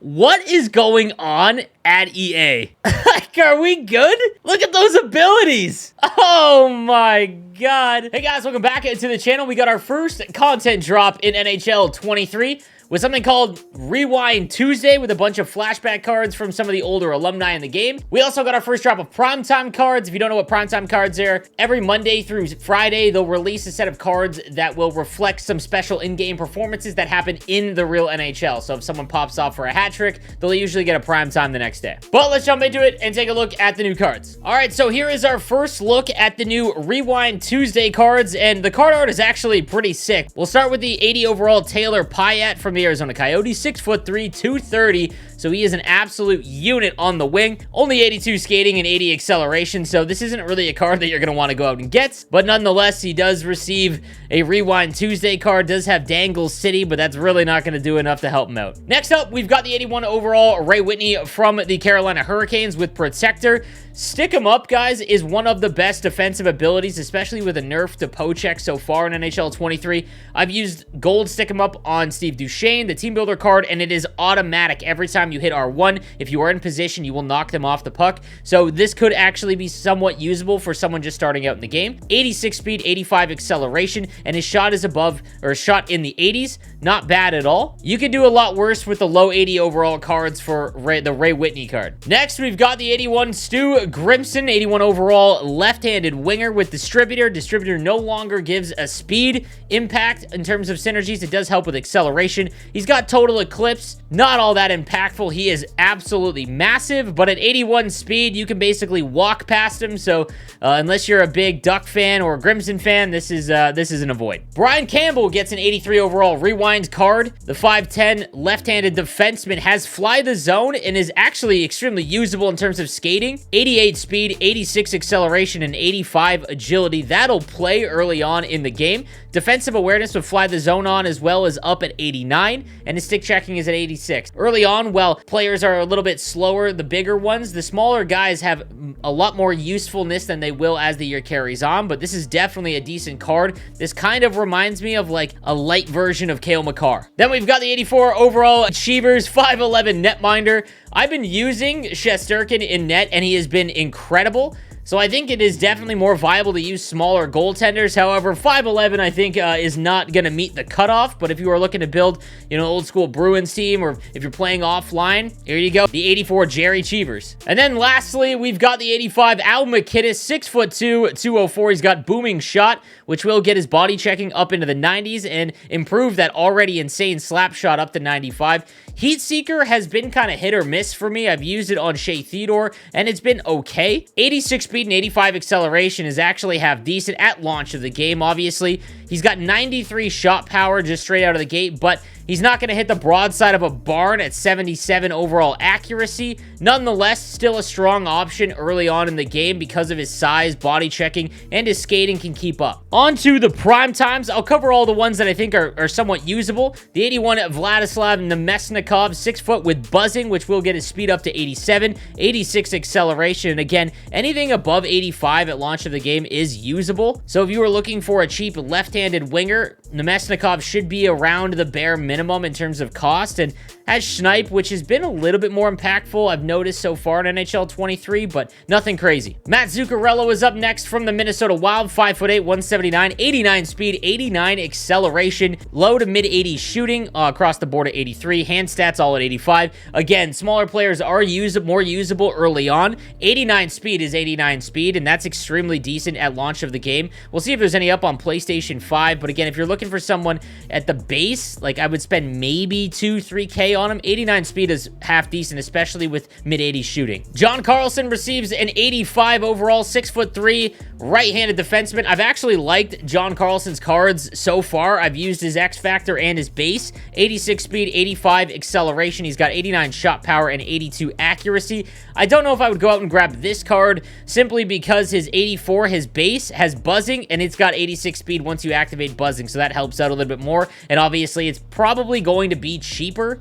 What is going on at EA? Like, are we good? Look at those abilities. Oh my god. Hey guys, welcome back to the channel. We got our first content drop in NHL 23 with something called Rewind Tuesday with a bunch of flashback cards from some of the older alumni in the game. We also got our first drop of primetime cards. If you don't know what primetime cards are, every Monday through Friday, they'll release a set of cards that will reflect some special in-game performances that happen in the real NHL. So if someone pops off for a hat trick, they'll usually get a primetime the next day. But let's jump into it and take a look at the new cards. All right, so here is our first look at the new Rewind Tuesday cards, and the card art is actually pretty sick. We'll start with the 80 overall Taylor Pyatt from the Arizona Coyotes, 6'3", 230. So he is an absolute unit on the wing. Only 82 skating and 80 acceleration, so this isn't really a card that you're going to want to go out and get. But nonetheless, he does receive a Rewind Tuesday card. Does have Dangle City, but that's really not going to do enough to help him out. Next up, we've got the 81 overall Ray Whitney from the Carolina Hurricanes with Protector. Stick 'em up, guys, is one of the best defensive abilities, especially with a nerf to Pocheck so far in NHL 23. I've used gold Stick 'em up on Steve Duchesne, the team builder card, and it is automatic. Every time you hit R1, if you are in position, you will knock them off the puck. So this could actually be somewhat usable for someone just starting out in the game. 86 speed, 85 acceleration, and his shot is above, or shot in the 80s. Not bad at all. You could do a lot worse with the low 80 overall cards for the Ray Whitney card. Next, we've got the 81 Stu Grimson, 81 overall left-handed winger with Distributor. Distributor no longer gives a speed impact in terms of synergies. It does help with acceleration. He's got Total Eclipse. Not all that impactful. He is absolutely massive, but at 81 speed, you can basically walk past him. So unless you're a big Duck fan or a Grimson fan, this is an avoid. Brian Campbell gets an 83 overall Rewind card. The 5'10 left-handed defenseman has Fly the Zone and is actually extremely usable in terms of skating. 88 speed, 86 acceleration, and 85 agility. That'll play early on in the game. Defensive awareness with Fly the Zone on as well is up at 89, and his stick checking is at 86. Early on, while players are a little bit slower, the bigger ones, the smaller guys have a lot more usefulness than they will as the year carries on, but this is definitely a decent card. This kind of reminds me of like a light version of Cale Makar. Then we've got the 84 overall Achievers, 5'11 netminder. I've been using Shesterkin in net, and he has been incredible. So I think it is definitely more viable to use smaller goaltenders. However, 5'11", I think, is not going to meet the cutoff. But if you are looking to build, you know, old school Bruins team, or if you're playing offline, here you go. The 84 Jerry Cheevers. And then lastly, we've got the 85 Al McKinnis, 6'2", 204. He's got booming shot, which will get his body checking up into the 90s and improve that already insane slap shot up to 95. Heat Seeker has been kind of hit or miss for me. I've used it on Shea Theodore, and it's been okay. 86 speed and 85 acceleration is actually half decent at launch of the game, obviously. He's got 93 shot power just straight out of the gate, but he's not going to hit the broadside of a barn at 77 overall accuracy. Nonetheless, still a strong option early on in the game because of his size, body checking, and his skating can keep up. On to the prime times. I'll cover all the ones that I think are somewhat usable. The 81 Vladislav Nemesnikov, 6 foot with buzzing, which will get his speed up to 87, 86 acceleration, and again, anything above 85 at launch of the game is usable. So if you were looking for a cheap left-handed winger, Nemesnikov should be around the bare minimum in terms of cost, and has Schneip, which has been a little bit more impactful, I've noticed so far in NHL 23, but nothing crazy. Matt Zuccarello is up next from the Minnesota Wild, 5'8", 179, 89 speed, 89 acceleration, low to mid-80s shooting, across the board at 83, hand stats all at 85. Again, smaller players are more usable early on. 89 speed is 89 speed, and that's extremely decent at launch of the game. We'll see if there's any up on PlayStation 5, but again, if you're looking for someone at the base, like I would spend maybe 2-3K on him. 89 speed is half decent, especially with mid-80s shooting. John Carlson receives an 85 overall, 6'3", right-handed defenseman. I've actually liked John Carlson's cards so far. I've used his X Factor and his base. 86 speed, 85 acceleration. He's got 89 shot power and 82 accuracy. I don't know if I would go out and grab this card simply because his 84, his base, has buzzing, and it's got 86 speed once you activate buzzing, so that helps out a little bit more. And obviously, it's probably probably going to be cheaper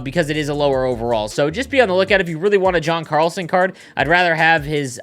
because it is a lower overall. So just be on the lookout if you really want a John Carlson card. I'd rather have his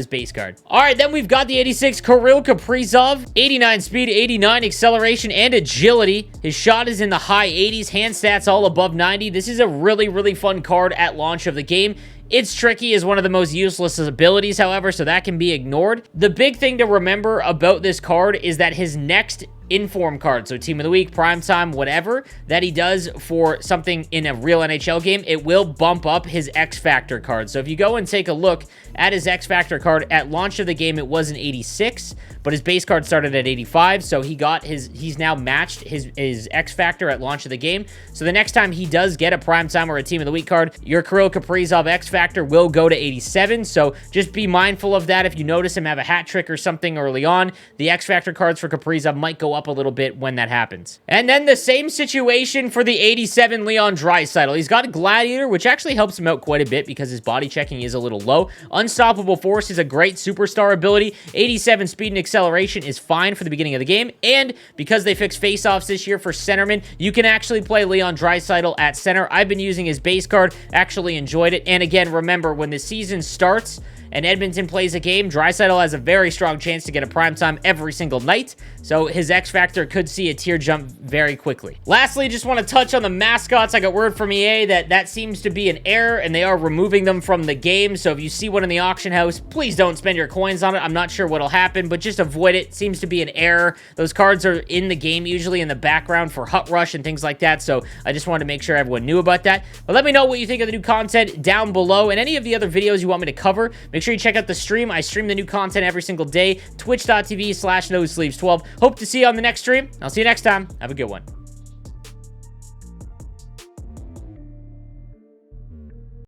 base card. All right, then we've got the 86 Kirill Kaprizov, 89 speed, 89 acceleration and agility. His shot is in the high 80s, hand stats all above 90. This is a really fun card at launch of the game. It's tricky is one of the most useless abilities, however, so that can be ignored. The big thing to remember about this card is that his next inform card, so team of the week, prime time, whatever that he does for something in a real NHL game, it will bump up his X Factor card. So if you go and take a look at his X Factor card at launch of the game, it was an 86, but his base card started at 85, so he's now matched his X Factor at launch of the game. So the next time he does get a prime time or a team of the week card, your Kirill Kaprizov X Factor will go to 87, so just be mindful of that. If you notice him have a hat trick or something early on, the X Factor cards for Kaprizov might go up a little bit when that happens. And then the same situation for the 87 Leon Draisaitl. He's got a Gladiator, which actually helps him out quite a bit because his body checking is a little low. Unstoppable Force is a great superstar ability. 87 speed and acceleration is fine for the beginning of the game, and because they fixed faceoffs this year for centermen, you can actually play Leon Draisaitl at center. I've been using his base card, actually enjoyed it, and again, remember, when the season starts and Edmonton plays a game, Draisaitl has a very strong chance to get a primetime every single night, so his X Factor could see a tier jump very quickly. Lastly, just want to touch on the mascots. I got word from EA that seems to be an error, and they are removing them from the game, so if you see one in the auction house, please don't spend your coins on it. I'm not sure what'll happen, but just avoid it. It seems to be an error. Those cards are in the game, usually in the background for Hut Rush and things like that, so I just wanted to make sure everyone knew about that. But let me know what you think of the new content down below, and any of the other videos you want me to cover. Make sure you check out the stream. I stream the new content every single day. Twitch.tv/nosleeves12. Hope to see you on the next stream. I'll see you next time. Have a good one.